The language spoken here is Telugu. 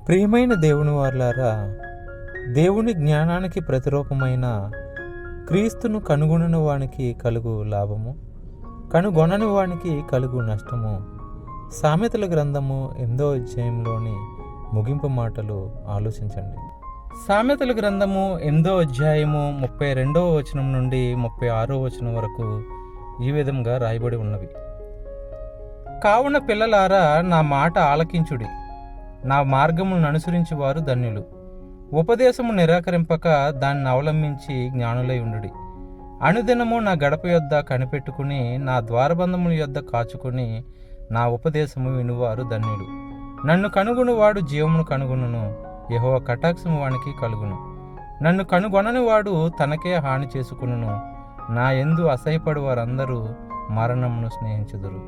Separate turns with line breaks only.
ప్రియమైన దేవుని వారలారా, దేవుని జ్ఞానానికి ప్రతిరూపమైన క్రీస్తును కనుగొనని వానికి కలుగు లాభము, కనుగొనని వానికి కలుగు నష్టము. సామెతల గ్రంథము 8వ అధ్యాయంలోని ముగింపు మాటలు ఆలోచించండి. సామెతల గ్రంథము 8వ అధ్యాయము 32వ వచనం నుండి 36వ వచనం వరకు ఈ విధంగా రాయబడి ఉన్నవి. కావున పిల్లలారా, నా మాట ఆలకించుడి, నా మార్గములను అనుసరించి వారు ధన్యులు. ఉపదేశము నిరాకరింపక దాన్ని అవలంబించి జ్ఞానులై ఉండుడి. అనుదినము నా గడప యొద్ద కనిపెట్టుకుని, నా ద్వారబంధముల యొద్ద కాచుకొని నా ఉపదేశము వినువారు ధన్యులు. నన్ను కనుగొనువాడు జీవమును కనుగొనును, యెహోవా కటాక్షము వానికి కలుగును. నన్ను కనుగొనని వాడు తనకే హాని చేసుకును. నా యందు అసహ్యపడు వారందరూ మరణమును స్నేహించుదురు.